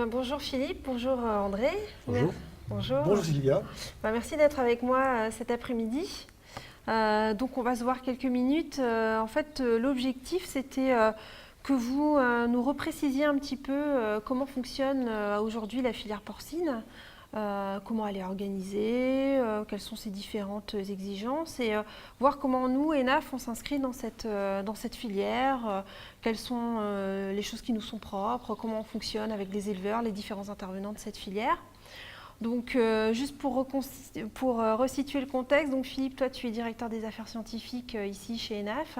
Bonjour Philippe, bonjour André. Bonjour. Bonjour. Bonjour Sylvia. Merci d'être avec moi cet après-midi. Donc on va se voir quelques minutes. L'objectif c'était que vous nous reprécisiez un petit peu comment fonctionne aujourd'hui la filière porcine, comment elle est organisée, quelles sont ses différentes exigences et voir comment nous, ENAF, on s'inscrit dans cette filière, quelles sont les choses qui nous sont propres, comment on fonctionne avec les éleveurs, les différents intervenants de cette filière. Donc, juste pour resituer le contexte, donc Philippe, toi, tu es directeur des affaires scientifiques ici chez ENAF.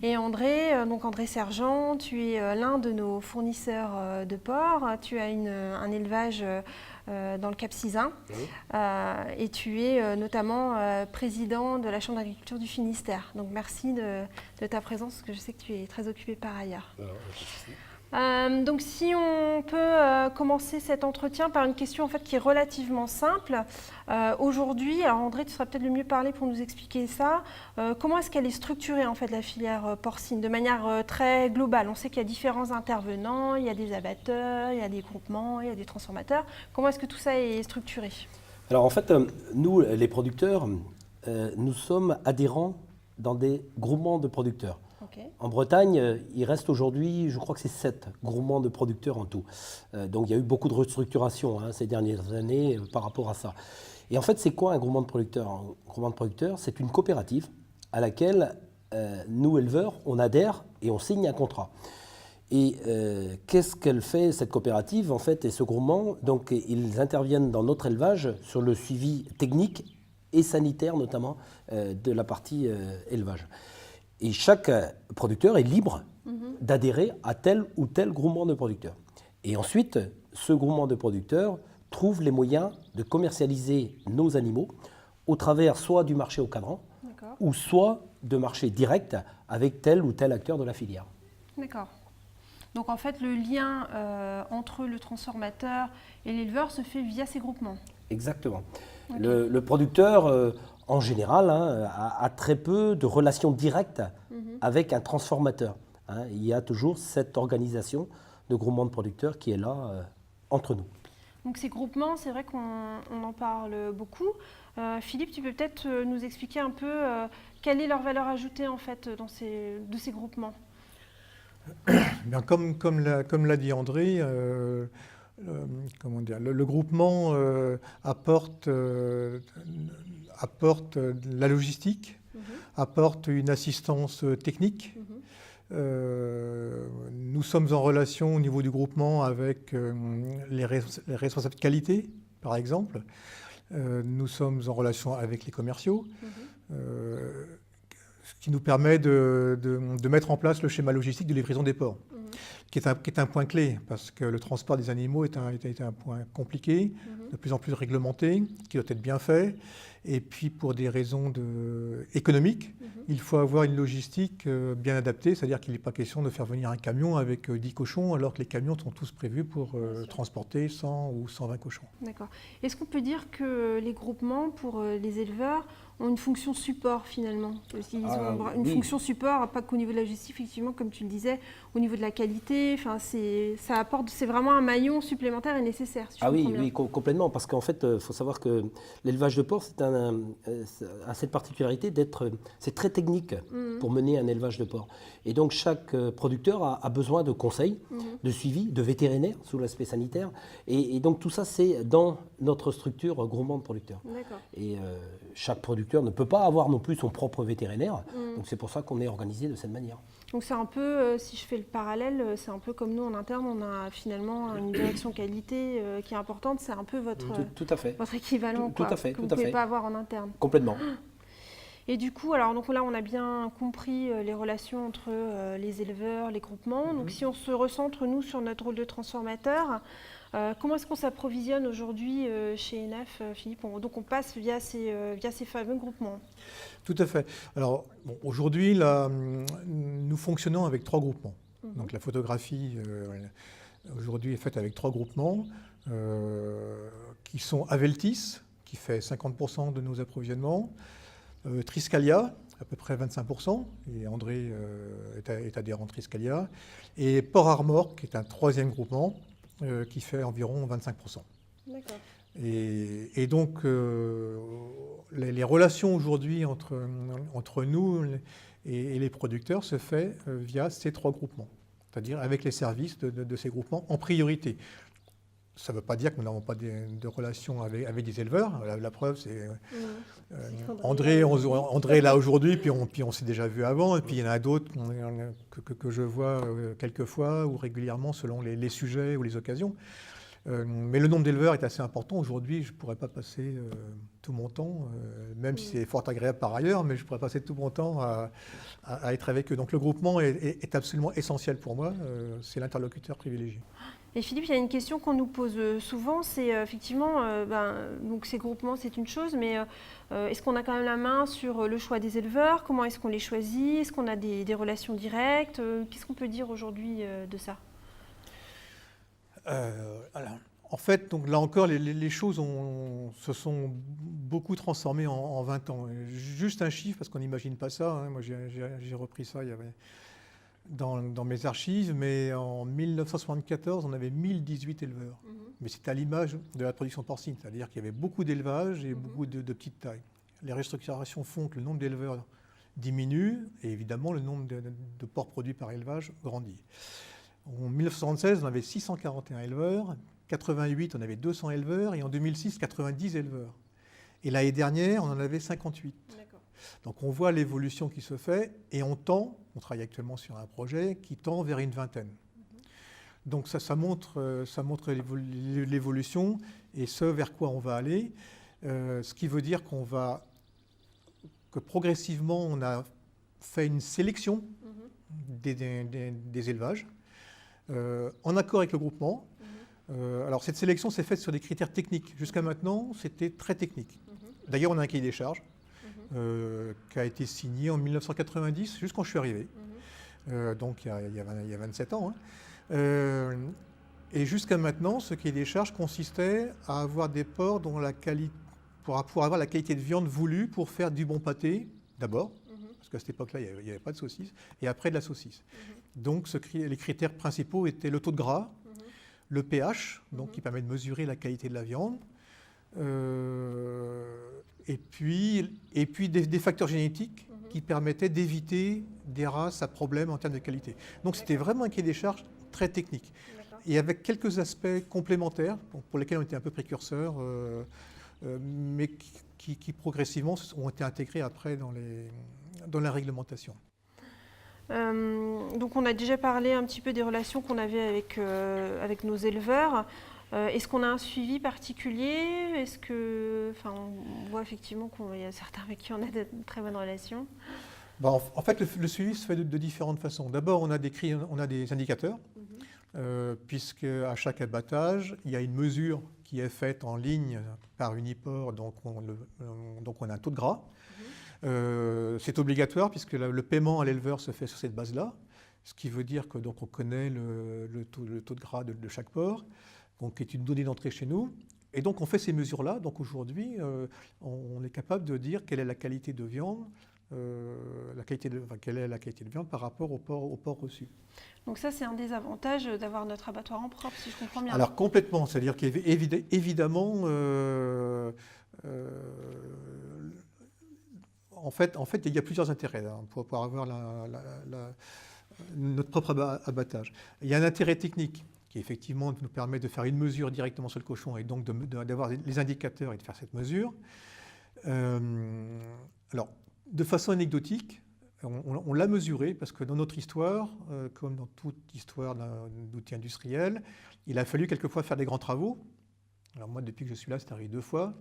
Et André, André Sergent, tu es l'un de nos fournisseurs de porc. Tu as un élevage dans le Cap Sizun. Et tu es notamment président de la Chambre d'agriculture du Finistère. Donc, merci de ta présence, parce que je sais que tu es très occupé par ailleurs. Donc si on peut commencer cet entretien par une question qui est relativement simple. Aujourd'hui, alors André, tu seras peut-être le mieux parlé pour nous expliquer ça. Comment est-ce qu'elle est structurée la filière porcine de manière très globale? On sait qu'il y a différents intervenants, il y a des abatteurs, il y a des groupements, il y a des transformateurs. Comment est-ce que tout ça est structuré? Alors en fait, nous, les producteurs, nous sommes adhérents dans des groupements de producteurs. Okay. En Bretagne, il reste aujourd'hui, je crois que c'est 7 groupements de producteurs en tout. Donc il y a eu beaucoup de restructuration ces dernières années par rapport à ça. Et en fait, c'est quoi un groupement de producteurs? Un groupement de producteurs, c'est une coopérative à laquelle nous, éleveurs, on adhère et on signe un contrat. Et qu'est-ce qu'elle fait, cette coopérative, en fait, et ce groupement? Donc, ils interviennent dans notre élevage sur le suivi technique et sanitaire, notamment, de la partie élevage. Et chaque producteur est libre d'adhérer à tel ou tel groupement de producteurs. Et ensuite, ce groupement de producteurs trouve les moyens de commercialiser nos animaux au travers soit du marché au cadran, ou soit de marché direct avec tel ou tel acteur de la filière. D'accord. Donc en fait, le lien entre le transformateur et l'éleveur se fait via ces groupements. Exactement. Okay. Le producteur, en général, a très peu de relations directes avec un transformateur. Il y a toujours cette organisation de groupement de producteurs qui est là entre nous. Donc ces groupements, c'est vrai qu'on en parle beaucoup. Philippe, tu peux peut-être nous expliquer un peu quelle est leur valeur ajoutée en fait de ces groupements? Bien, comme l'a dit André, le groupement apporte la logistique, apporte une assistance technique. Nous sommes en relation au niveau du groupement avec les responsables de qualité, par exemple. Nous sommes en relation avec les commerciaux. Ce qui nous permet de mettre en place le schéma logistique de livraison des porcs, qui est un point clé, parce que le transport des animaux est un point compliqué, de plus en plus réglementé, qui doit être bien fait. Et puis pour des raisons économiques, il faut avoir une logistique bien adaptée, c'est-à-dire qu'il n'est pas question de faire venir un camion avec 10 cochons, alors que les camions sont tous prévus pour transporter 100 ou 120 cochons. D'accord. Est-ce qu'on peut dire que les groupements, pour les éleveurs, ont une fonction support finalement? Ils ont une fonction support, pas qu'au niveau de la logistique, effectivement, comme tu le disais, au niveau de la qualité, ça apporte, c'est vraiment un maillon supplémentaire et nécessaire. Si oui, complètement, parce qu'en fait, il faut savoir que l'élevage de porc, a cette particularité c'est très technique pour mener un élevage de porc. Et donc chaque producteur a besoin de conseils, de suivi, de vétérinaires sous l'aspect sanitaire. Et donc tout ça, c'est dans notre structure groupement de producteurs. Et chaque producteur ne peut pas avoir non plus son propre vétérinaire. Donc c'est pour ça qu'on est organisé de cette manière. Donc c'est un peu, si je fais le parallèle, c'est un peu comme nous en interne, on a finalement une direction qualité qui est importante. C'est un peu votre équivalent, tout à fait, que vous ne pouvez pas avoir en interne. Complètement. Et du coup, alors donc là, on a bien compris les relations entre les éleveurs, les groupements. Donc si on se recentre, nous, sur notre rôle de transformateur, comment est-ce qu'on s'approvisionne aujourd'hui chez ENAF, Philippe? Donc on passe via ces fameux groupements. Tout à fait. Alors aujourd'hui, nous fonctionnons avec 3 groupements. Donc la photographie aujourd'hui est faite avec 3 groupements qui sont Aveltis, qui fait 50% de nos approvisionnements, Triscalia, à peu près 25%, et André est adhérent Triscalia, et Port Armor, qui est un 3e groupement, qui fait environ 25%. D'accord. Et donc, les relations aujourd'hui entre nous et les producteurs se fait via ces 3 groupements, c'est-à-dire avec les services de ces groupements en priorité. Ça ne veut pas dire que nous n'avons pas de relations avec des éleveurs. La preuve, c'est André est là aujourd'hui, puis on s'est déjà vu avant. Et puis il y en a d'autres que je vois quelques fois ou régulièrement selon les sujets ou les occasions. Mais le nombre d'éleveurs est assez important. Aujourd'hui, je ne pourrais pas passer tout mon temps, même si c'est fort agréable par ailleurs, mais je pourrais passer tout mon temps à être avec eux. Donc le groupement est absolument essentiel pour moi. C'est l'interlocuteur privilégié. Et Philippe, il y a une question qu'on nous pose souvent, c'est effectivement, donc ces groupements c'est une chose, mais est-ce qu'on a quand même la main sur le choix des éleveurs? Comment est-ce qu'on les choisit? Est-ce qu'on a des relations directes? Qu'est-ce qu'on peut dire aujourd'hui de ça? Alors, en fait, donc là encore, les choses se sont beaucoup transformées en 20 ans. Juste un chiffre, parce qu'on n'imagine pas ça. Hein. Moi, j'ai repris ça il y avait dans mes archives, mais en 1974, on avait 1018 éleveurs. Mais c'est à l'image de la production porcine, c'est-à-dire qu'il y avait beaucoup d'élevages et beaucoup de petites tailles. Les restructurations font que le nombre d'éleveurs diminue et évidemment le nombre de porcs produits par élevage grandit. En 1976, on avait 641 éleveurs, en 88, on avait 200 éleveurs et en 2006, 90 éleveurs. Et l'année dernière, on en avait 58. D'accord. Donc on voit l'évolution qui se fait et on travaille actuellement sur un projet qui tend vers une vingtaine. Donc ça montre l'évolution et ce vers quoi on va aller, ce qui veut dire que progressivement on a fait une sélection des élevages en accord avec le groupement. Alors cette sélection s'est faite sur des critères techniques. Jusqu'à maintenant, c'était très technique. D'ailleurs, on a un cahier des charges qui a été signé en 1990, juste quand je suis arrivé. Donc il y a 27 ans. Hein. Et jusqu'à maintenant, ce cahier des charges consistait à avoir des porcs dont pour avoir la qualité de viande voulue pour faire du bon pâté, d'abord, parce qu'à cette époque-là, il n'y avait pas de saucisse, et après de la saucisse. Donc les critères principaux étaient le taux de gras, le pH, donc qui permet de mesurer la qualité de la viande, et puis des facteurs génétiques qui permettaient d'éviter des races à problème en termes de qualité. Donc c'était vraiment un cahier des charges très technique. Et avec quelques aspects complémentaires pour lesquels on était un peu précurseurs, mais qui progressivement ont été intégrés après dans la réglementation. Donc on a déjà parlé un petit peu des relations qu'on avait avec nos éleveurs. Est-ce qu'on a un suivi particulier? On voit effectivement qu'il y a certains avec qui on a de très bonnes relations. En fait, le suivi se fait de différentes façons. D'abord, on a des indicateurs, puisque à chaque abattage, il y a une mesure qui est faite en ligne par Uniporc, donc on a un taux de gras. C'est obligatoire puisque le paiement à l'éleveur se fait sur cette base-là, ce qui veut dire que donc on connaît le taux de gras de chaque porc, donc qui est une donnée d'entrée chez nous. Et donc on fait ces mesures-là. Donc aujourd'hui, on est capable de dire quelle est la qualité de viande, quelle est la qualité de viande par rapport au porc reçu. Donc ça, c'est un des avantages d'avoir notre abattoir en propre, si je comprends bien. Alors complètement, c'est-à-dire qu'évidemment, en fait, il y a plusieurs intérêts pour avoir notre propre abattage. Il y a un intérêt technique qui effectivement nous permet de faire une mesure directement sur le cochon et donc d'avoir les indicateurs et de faire cette mesure. Alors, de façon anecdotique, on l'a mesuré parce que dans notre histoire, comme dans toute histoire d'outils industriels, il a fallu quelquefois faire des grands travaux. Alors moi, depuis que je suis là, c'est arrivé 2 fois.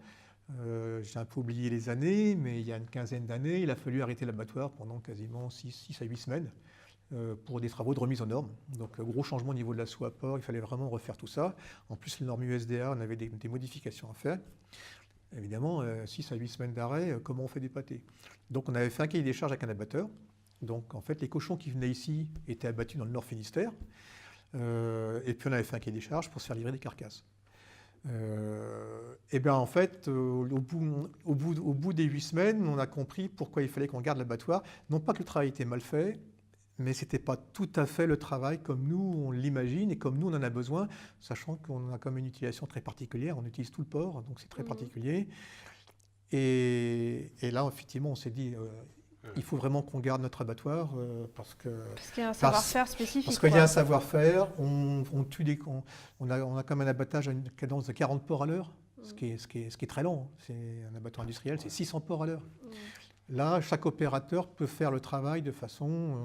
J'ai un peu oublié les années, mais il y a une quinzaine d'années, il a fallu arrêter l'abattoir pendant quasiment 6 à 8 semaines pour des travaux de remise aux normes. Donc gros changement au niveau de la soie à porc, il fallait vraiment refaire tout ça. En plus, les normes USDA, on avait des modifications à faire. Évidemment, 6 à 8 semaines d'arrêt, comment on fait des pâtés? Donc on avait fait un cahier des charges avec un abatteur. Donc en fait, les cochons qui venaient ici étaient abattus dans le Nord Finistère. Et puis on avait fait un cahier des charges pour se faire livrer des carcasses. Et bien en fait, au bout des 8 semaines, on a compris pourquoi il fallait qu'on garde l'abattoir. Non pas que le travail était mal fait, mais ce n'était pas tout à fait le travail comme nous on l'imagine et comme nous on en a besoin, sachant qu'on a comme une utilisation très particulière, on utilise tout le porc, donc c'est très particulier. Et là, effectivement, on s'est dit, il faut vraiment qu'on garde notre abattoir parce qu'il y a un savoir-faire spécifique. Parce qu'il y a un savoir-faire, on a comme un abattage à une cadence de 40 porcs à l'heure, ce qui est très lent. C'est un abattoir industriel, c'est 600 porcs à l'heure. Là, chaque opérateur peut faire le travail de façon,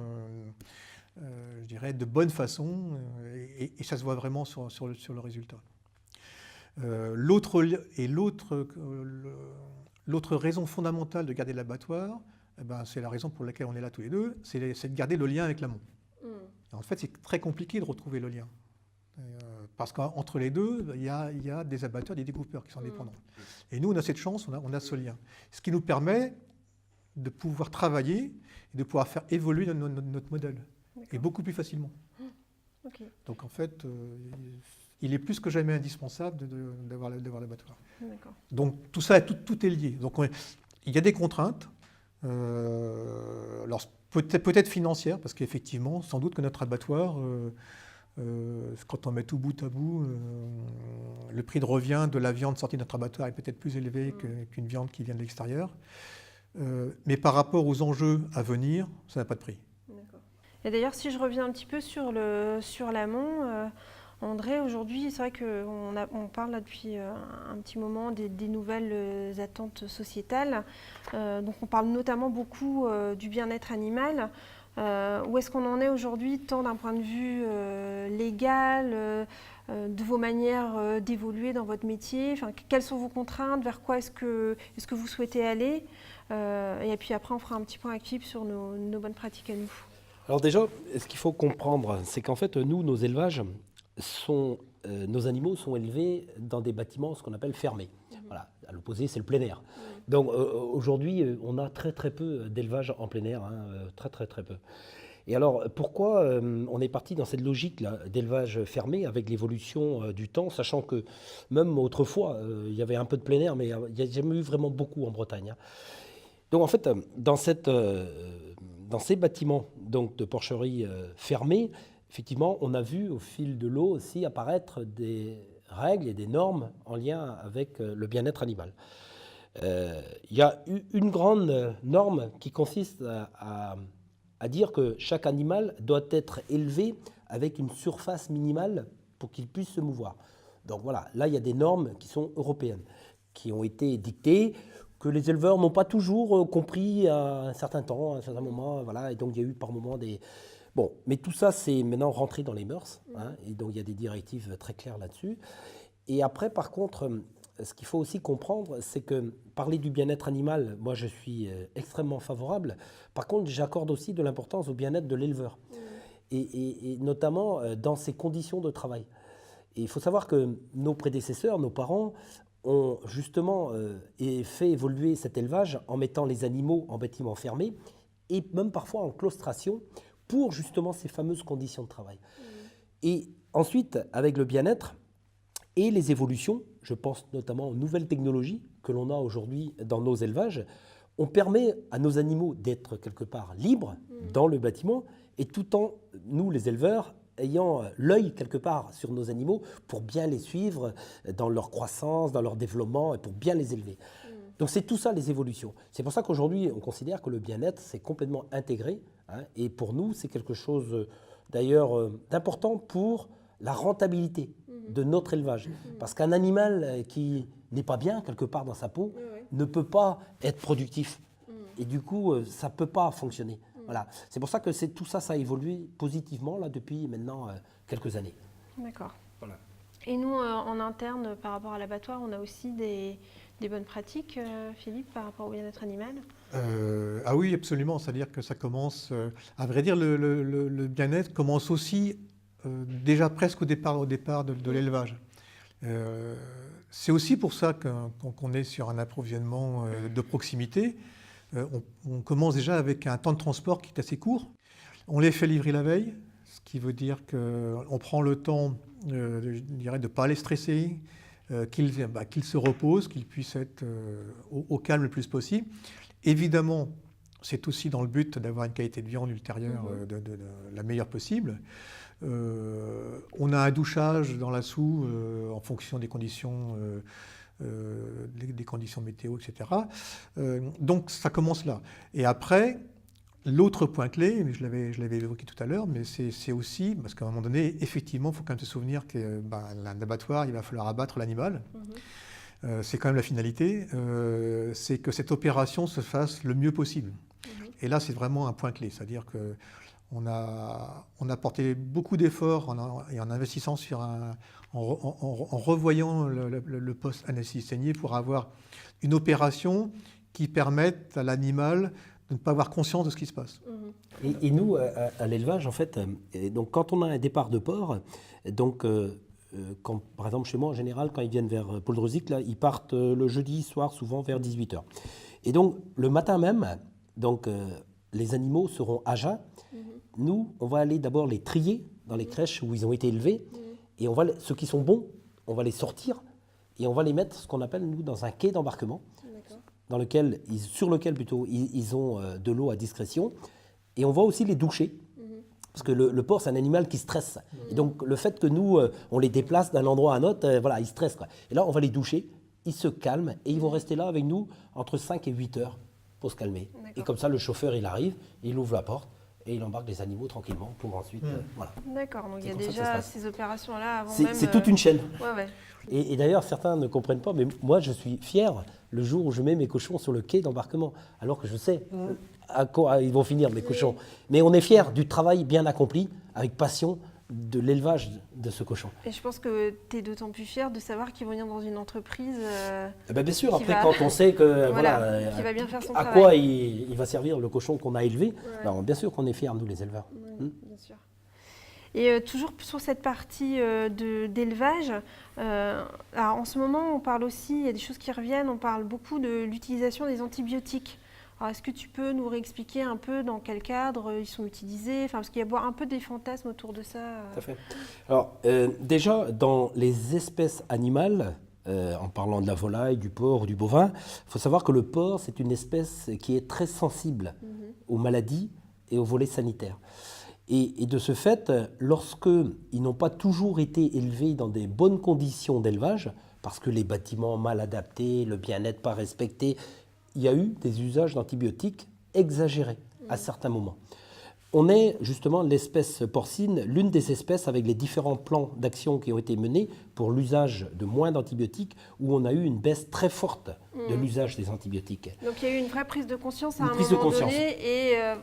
je dirais, de bonne façon, et ça se voit vraiment sur le résultat. L'autre raison fondamentale de garder l'abattoir, c'est la raison pour laquelle on est là tous les deux, c'est de garder le lien avec l'amont. En fait, c'est très compliqué de retrouver le lien. Parce qu'entre les deux, il y a des abatteurs, des découpeurs qui sont dépendants. Et nous, on a cette chance, on a ce lien. Ce qui nous permet de pouvoir travailler et de pouvoir faire évoluer notre modèle. Et beaucoup plus facilement. Donc en fait, il est plus que jamais indispensable d'avoir l'abattoir. Donc tout ça, tout est lié. Donc il y a des contraintes, alors peut-être financières, parce qu'effectivement, sans doute que notre abattoir, quand on met tout bout à bout, le prix de revient de la viande sortie de notre abattoir est peut-être plus élevé qu'une viande qui vient de l'extérieur. Mais par rapport aux enjeux à venir, ça n'a pas de prix. Et d'ailleurs, si je reviens un petit peu sur l'amont, André, aujourd'hui, c'est vrai qu'on parle là depuis un petit moment des nouvelles attentes sociétales. Donc on parle notamment beaucoup du bien-être animal. Où est-ce qu'on en est aujourd'hui, tant d'un point de vue légal, de vos manières d'évoluer dans votre métier, quelles sont vos contraintes, vers quoi est-ce que vous souhaitez aller, et puis après on fera un petit point à clip sur nos bonnes pratiques à nous. Alors déjà, ce qu'il faut comprendre, c'est qu'en fait, nous, nos élevages, nos animaux sont élevés dans des bâtiments, ce qu'on appelle fermés. Voilà. À l'opposé, c'est le plein air. Donc aujourd'hui, on a très très peu d'élevage en plein air, très peu. Et alors, pourquoi on est parti dans cette logique d'élevage fermé avec l'évolution du temps, sachant que même autrefois, il y avait un peu de plein air, mais il n'y a jamais eu vraiment beaucoup en Bretagne. Donc en fait, dans ces bâtiments donc, de porcherie fermés, effectivement, on a vu au fil de l'eau aussi apparaître des règles et des normes en lien avec le bien-être animal. Il y a une grande norme qui consiste à dire que chaque animal doit être élevé avec une surface minimale pour qu'il puisse se mouvoir. Donc voilà, là il y a des normes qui sont européennes, qui ont été dictées, que les éleveurs n'ont pas toujours compris à un certain temps, à un certain moment, voilà, et donc il y a eu par moments des... Bon, mais tout ça c'est maintenant rentré dans les mœurs, et donc il y a des directives très claires là-dessus. Et après, par contre, ce qu'il faut aussi comprendre, c'est que parler du bien-être animal, moi je suis extrêmement favorable. Par contre, j'accorde aussi de l'importance au bien-être de l'éleveur, et notamment dans ses conditions de travail. Et il faut savoir que nos prédécesseurs, nos parents, ont justement fait évoluer cet élevage en mettant les animaux en bâtiments fermés et même parfois en claustration pour justement ces fameuses conditions de travail. Et ensuite, avec le bien-être et les évolutions, je pense notamment aux nouvelles technologies que l'on a aujourd'hui dans nos élevages, on permet à nos animaux d'être quelque part libres dans le bâtiment et tout en, nous les éleveurs, ayant l'œil quelque part sur nos animaux pour bien les suivre dans leur croissance, dans leur développement et pour bien les élever. Donc c'est tout ça les évolutions. C'est pour ça qu'aujourd'hui on considère que le bien-être c'est complètement intégré, et pour nous c'est quelque chose d'ailleurs d'important pour la rentabilité de notre élevage. Parce qu'un animal qui n'est pas bien quelque part dans sa peau ne peut pas être productif. Et du coup ça ne peut pas fonctionner. Voilà. C'est pour ça que tout ça, ça a évolué positivement là, depuis maintenant quelques années. D'accord. Voilà. Et nous, en interne, par rapport à l'abattoir, on a aussi des bonnes pratiques, Philippe, par rapport au bien-être animal ? Ah oui, absolument. C'est-à-dire que ça commence, à vrai dire, le bien-être commence aussi déjà presque au départ de l'élevage. C'est aussi pour ça qu'on est sur un approvisionnement de proximité. On commence déjà avec un temps de transport qui est assez court. On les fait livrer la veille, ce qui veut dire qu'on prend le temps, je dirais, de ne pas les stresser, qu'ils se reposent, qu'ils puissent être au calme le plus possible. Évidemment, C'est aussi dans le but d'avoir une qualité de viande ultérieure de la meilleure possible. On a un douchage dans la soue en fonction des conditions météo, etc. Donc ça commence là. Et après, l'autre point clé, je l'avais évoqué tout à l'heure, mais c'est aussi, parce qu'à un moment donné, effectivement, il faut quand même se souvenir que l'abattoir, il va falloir abattre l'animal. C'est quand même la finalité, c'est que cette opération se fasse le mieux possible. Et là, c'est vraiment un point clé, c'est-à-dire qu'on a porté beaucoup d'efforts en investissant en revoyant le poste anesthésie saignée pour avoir une opération qui permette à l'animal de ne pas avoir conscience de ce qui se passe. Et nous, à l'élevage, en fait, donc quand on a un départ de porc, donc quand, par exemple chez moi en général, quand ils viennent vers Poldrezic, là, ils partent le jeudi soir, souvent vers 18h. Et donc le matin même, donc les animaux seront à jeun. Nous, on va aller d'abord les trier dans les crèches où ils ont été élevés, et ceux qui sont bons, on va les sortir et on va les mettre, ce qu'on appelle nous, dans un quai d'embarquement, sur lequel plutôt ils ont de l'eau à discrétion, et on va aussi les doucher. Parce que le porc, c'est un animal qui stresse. Et donc, le fait que nous, on les déplace d'un endroit à un autre, voilà, ils stressent, quoi. Et là, on va les doucher, ils se calment, et ils vont rester là avec nous entre 5 et 8 heures pour se calmer. Et comme ça, le chauffeur, il arrive, il ouvre la porte, et il embarque les animaux tranquillement pour ensuite... voilà. D'accord, donc il y a déjà ces opérations-là avant même... C'est toute une chaîne. Ouais. Et d'ailleurs, certains ne comprennent pas, mais moi, je suis fier le jour où je mets mes cochons sur le quai d'embarquement, alors que je sais à quoi ils vont finir, mes cochons. Mais on est fiers du travail bien accompli, avec passion, de l'élevage de ce cochon. Et je pense que tu es d'autant plus fier de savoir qu'ils vont venir dans une entreprise... bien sûr, après, quand on sait que, qui va bien faire son à travail. quoi il va servir le cochon qu'on a élevé, alors, bien sûr qu'on est fiers, nous, les éleveurs. Bien sûr. Et toujours sur cette partie d'élevage, alors en ce moment, on parle aussi, il y a des choses qui reviennent, on parle beaucoup de l'utilisation des antibiotiques. Alors, est-ce que tu peux nous réexpliquer un peu dans quel cadre ils sont utilisés, parce qu'il y a un peu des fantasmes autour de ça. Tout à fait. Alors, déjà, dans les espèces animales, en parlant de la volaille, du porc ou du bovin, il faut savoir que le porc, c'est une espèce qui est très sensible aux maladies et aux volets sanitaires. Et de ce fait, lorsqu'ils n'ont pas toujours été élevés dans des bonnes conditions d'élevage, parce que les bâtiments mal adaptés, le bien-être pas respecté, il y a eu des usages d'antibiotiques exagérés à certains moments. On est justement l'espèce porcine, l'une des espèces avec les différents plans d'action qui ont été menés pour l'usage de moins d'antibiotiques, où on a eu une baisse très forte de l'usage des antibiotiques. Donc il y a eu une vraie prise de conscience à un moment donné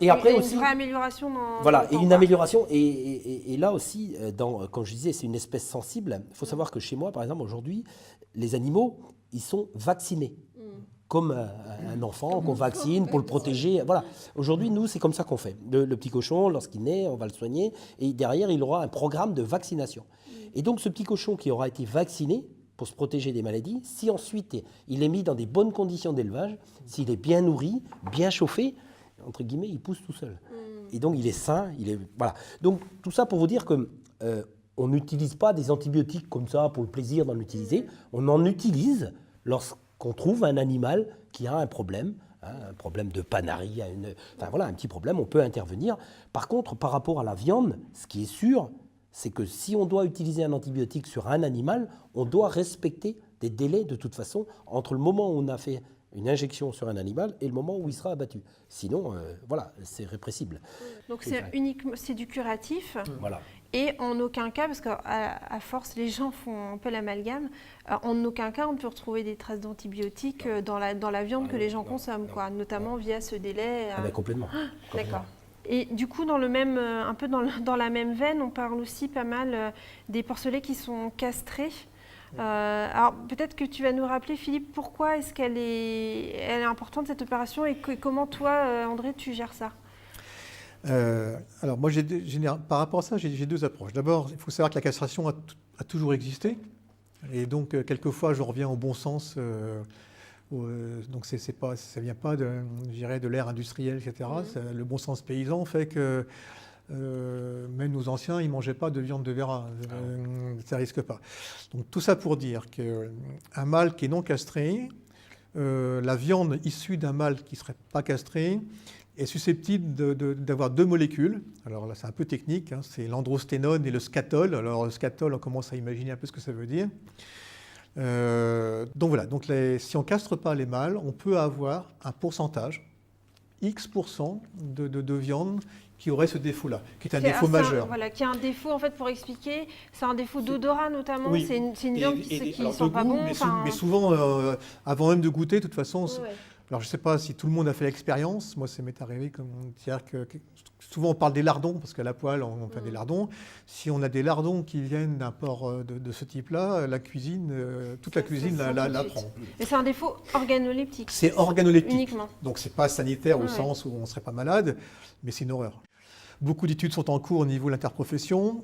et après une aussi, vraie amélioration dans voilà, dans et une amélioration. Et là aussi, comme je disais, c'est une espèce sensible. Il faut savoir que chez moi, par exemple, aujourd'hui, les animaux, ils sont vaccinés. Comme un enfant qu'on vaccine pour le protéger. Voilà. Aujourd'hui, nous, c'est comme ça qu'on fait. Le petit cochon, lorsqu'il naît, on va le soigner. Et derrière, il aura un programme de vaccination. Et donc, ce petit cochon qui aura été vacciné pour se protéger des maladies, si ensuite il est mis dans des bonnes conditions d'élevage, s'il est bien nourri, bien chauffé, entre guillemets, il pousse tout seul. Et donc, il est sain. Voilà. Donc, tout ça pour vous dire que... on n'utilise pas des antibiotiques comme ça pour le plaisir d'en utiliser. On en utilise lorsqu'on trouve un animal qui a un problème de panarie, un petit problème, on peut intervenir. Par contre, par rapport à la viande, ce qui est sûr, c'est que si on doit utiliser un antibiotique sur un animal, on doit respecter des délais de toute façon entre le moment où on a fait une injection sur un animal et le moment où il sera abattu. Sinon, c'est répressible. Donc c'est du curatif. Voilà. Et en aucun cas, parce qu'à force les gens font un peu l'amalgame, en aucun cas on peut retrouver des traces d'antibiotiques dans la viande que les gens consomment, notamment via ce délai. Complètement. D'accord. Et du coup, un peu dans la même veine, on parle aussi pas mal des porcelets qui sont castrés. Alors peut-être que tu vas nous rappeler, Philippe, pourquoi est-ce qu'elle est importante cette opération et comment toi, André, tu gères ça? Alors moi, par rapport à ça, j'ai deux approches. D'abord, il faut savoir que la castration a toujours existé. Et donc, quelquefois, je reviens au bon sens. Donc, ça ne vient pas de l'ère industrielle, etc. Le bon sens paysan fait que même nos anciens, ils ne mangeaient pas de viande de verra. Ça ne risque pas. Donc, tout ça pour dire qu'un mâle qui est non castré, la viande issue d'un mâle qui ne serait pas castré, est susceptible d'avoir deux molécules. Alors là, c'est un peu technique, hein, c'est l'androsténone et le scatol. Alors le scatol, on commence à imaginer un peu ce que ça veut dire. Donc voilà, si on ne castre pas les mâles, on peut avoir un pourcentage, X% de viande qui aurait ce défaut-là, qui est un défaut majeur. Voilà, qui a un défaut, en fait, pour expliquer, c'est un défaut d'odorat notamment, oui. c'est une viande qui ne sent pas goût, bon. Mais souvent, avant même de goûter, de toute façon, Ouais. alors je ne sais pas si tout le monde a fait l'expérience, moi ça m'est arrivé, c'est-à-dire que souvent on parle des lardons, parce qu'à la poêle on fait des lardons. Si on a des lardons qui viennent d'un porc de ce type-là, la cuisine, toute la cuisine la prend. Et c'est un défaut organoleptique. C'est organoleptique. Uniquement. Donc c'est pas sanitaire au Ouais. sens où on ne serait pas malade, mais c'est une horreur. Beaucoup d'études sont en cours au niveau de l'interprofession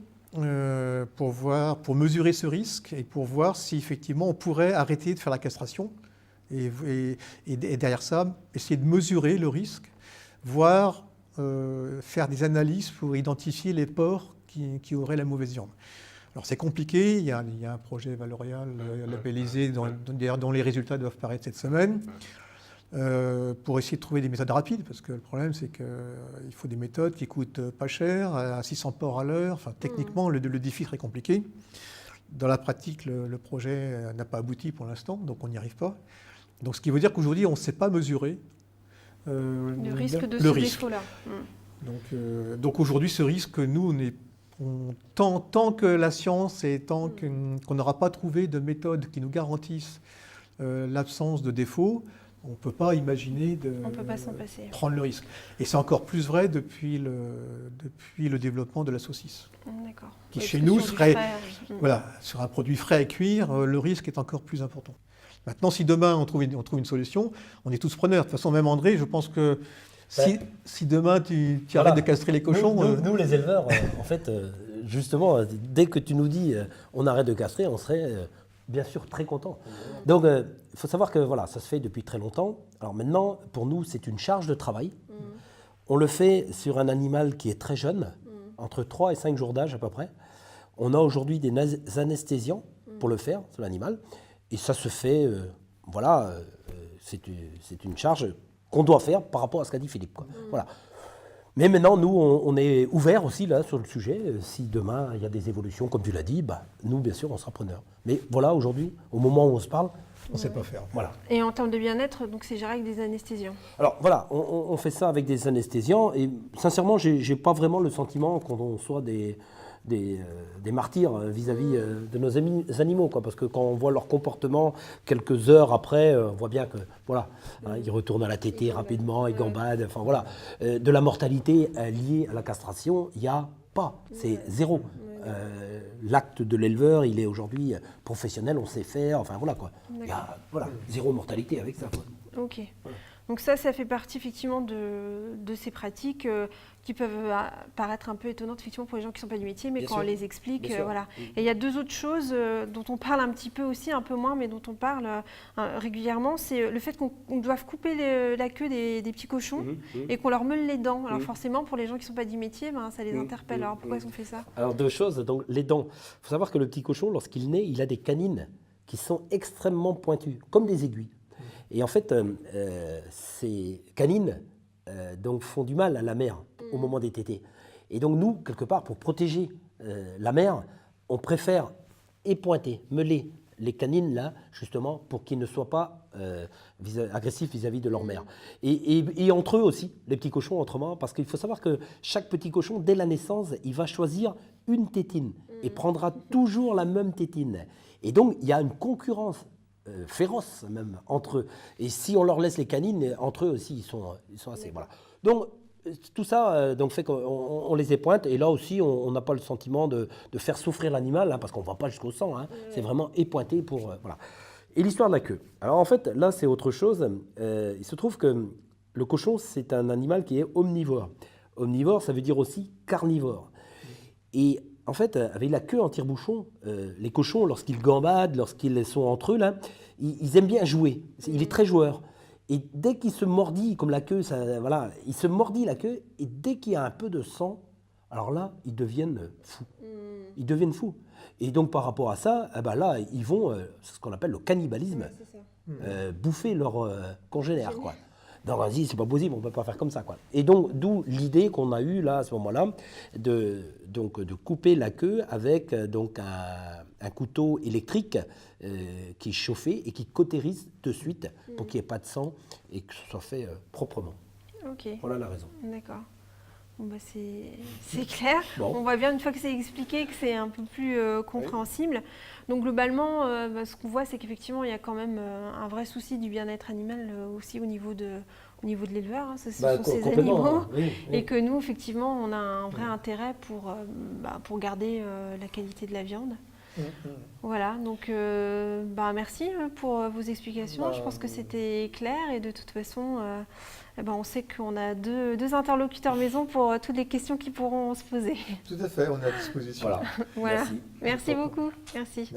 pour mesurer ce risque et pour voir si effectivement on pourrait arrêter de faire la castration. Et derrière ça, essayer de mesurer le risque, voire faire des analyses pour identifier les porcs qui auraient la mauvaise viande. Alors c'est compliqué, il y a un projet Valorial labellisé dont les résultats doivent paraître cette semaine, pour essayer de trouver des méthodes rapides, parce que le problème c'est qu'il faut des méthodes qui coûtent pas cher, à 600 porcs à l'heure, enfin techniquement le défi est très compliqué. Dans la pratique, le projet n'a pas abouti pour l'instant, donc on n'y arrive pas. Donc, ce qui veut dire qu'aujourd'hui, on ne sait pas mesurer le risque de ce défaut-là. Donc aujourd'hui, ce risque, nous, tant que la science et tant qu'on n'aura pas trouvé de méthode qui nous garantisse l'absence de défaut, on ne peut pas imaginer peut pas s'en passer. Prendre le risque. Et c'est encore plus vrai depuis le développement de la saucisse. D'accord. Qui chez nous serait, voilà, sur un produit frais à cuire, le risque est encore plus important. Maintenant, si demain on trouve une solution, on est tous preneurs. De toute façon, même André, je pense que si demain tu arrêtes de castrer les cochons... Nous les éleveurs, en fait, justement, dès que tu nous dis on arrête de castrer, on serait bien sûr très contents. Donc, il faut savoir que voilà, ça se fait depuis très longtemps. Alors maintenant, pour nous, c'est une charge de travail. On le fait sur un animal qui est très jeune, entre 3 et 5 jours d'âge à peu près. On a aujourd'hui des anesthésiants pour le faire sur l'animal. Et ça se fait, c'est une charge qu'on doit faire par rapport à ce qu'a dit Philippe, quoi. Voilà. Mais maintenant, nous, on est ouverts aussi là, sur le sujet. Si demain, il y a des évolutions, comme tu l'as dit, nous, bien sûr, on sera preneurs. Mais voilà, aujourd'hui, au moment où on se parle, on ne sait pas faire. Voilà. Et en termes de bien-être, donc c'est géré avec des anesthésiants. Alors voilà, on fait ça avec des anesthésiants. Et sincèrement, j'ai pas vraiment le sentiment qu'on soit des martyrs vis-à-vis de nos animaux, quoi, parce que quand on voit leur comportement quelques heures après, on voit bien que voilà, ils retournent à la tétée rapidement, ils gambadent, enfin voilà. De la mortalité liée à la castration, il n'y a pas, c'est zéro. L'acte de l'éleveur, il est aujourd'hui professionnel, on sait faire, enfin voilà quoi. Il y a zéro mortalité avec ça, quoi. Ok. Donc ça fait partie effectivement de ces pratiques qui peuvent paraître un peu étonnantes effectivement pour les gens qui ne sont pas du métier, mais quand on les explique, voilà. Et il y a deux autres choses dont on parle un petit peu aussi, un peu moins, mais dont on parle régulièrement, c'est le fait qu'on doive couper la queue des petits cochons et qu'on leur meule les dents. Alors forcément, pour les gens qui ne sont pas du métier, ça les interpelle. Alors pourquoi est-ce qu'on fait ça? Alors deux choses, donc les dents. Il faut savoir que le petit cochon, lorsqu'il naît, il a des canines qui sont extrêmement pointues, comme des aiguilles. Et en fait, ces canines donc font du mal à la mère au moment des tétées. Et donc nous, quelque part, pour protéger la mère, on préfère épointer, meuler les canines là, justement, pour qu'ils ne soient pas agressifs vis-à-vis de leur mère. Et entre eux aussi, les petits cochons, autrement, parce qu'il faut savoir que chaque petit cochon, dès la naissance, il va choisir une tétine et prendra toujours la même tétine. Et donc, il y a une concurrence féroce même entre eux. Et si on leur laisse les canines, entre eux aussi, ils sont assez... Voilà. Donc, tout ça fait qu'on les épointe. Et là aussi, on n'a pas le sentiment de faire souffrir l'animal, parce qu'on ne va pas jusqu'au sang. C'est vraiment épointé pour... voilà. Et l'histoire de la queue. Alors en fait, là, c'est autre chose. Il se trouve que le cochon, c'est un animal qui est omnivore. Omnivore, ça veut dire aussi carnivore. Et en fait, avec la queue en tire-bouchon, les cochons, lorsqu'ils gambadent, lorsqu'ils sont entre eux, là, ils aiment bien jouer. Il est très joueur. Et dès qu'il se mordit, comme la queue, il se mordit la queue, et dès qu'il y a un peu de sang, alors là, ils deviennent fous. Ils deviennent fous. Et donc, par rapport à ça, là, ils vont, c'est ce qu'on appelle le cannibalisme, bouffer leurs congénères, quoi. Donc on a dit, c'est pas possible, on ne peut pas faire comme ça, quoi. Et donc, d'où l'idée qu'on a eue là, à ce moment-là, de couper la queue avec donc un couteau électrique qui est chauffé et qui cautérise de suite pour qu'il n'y ait pas de sang et que ce soit fait proprement. Ok, Voilà la raison. d'accord. Bon, bah, c'est clair. Bon. On voit bien une fois que c'est expliqué que c'est un peu plus compréhensible. Donc globalement, bah, ce qu'on voit, c'est qu'effectivement, il y a quand même un vrai souci du bien-être animal aussi au niveau de l'éleveur. Hein. Ce sont ces animaux. Oui, oui. Et que nous, effectivement, on a un vrai intérêt pour garder la qualité de la viande. Voilà, donc merci pour vos explications. Je pense que c'était clair et de toute façon, on sait qu'on a deux interlocuteurs maison pour toutes les questions qui pourront se poser. Tout à fait, on est à disposition. Voilà. Voilà. Merci beaucoup. Merci.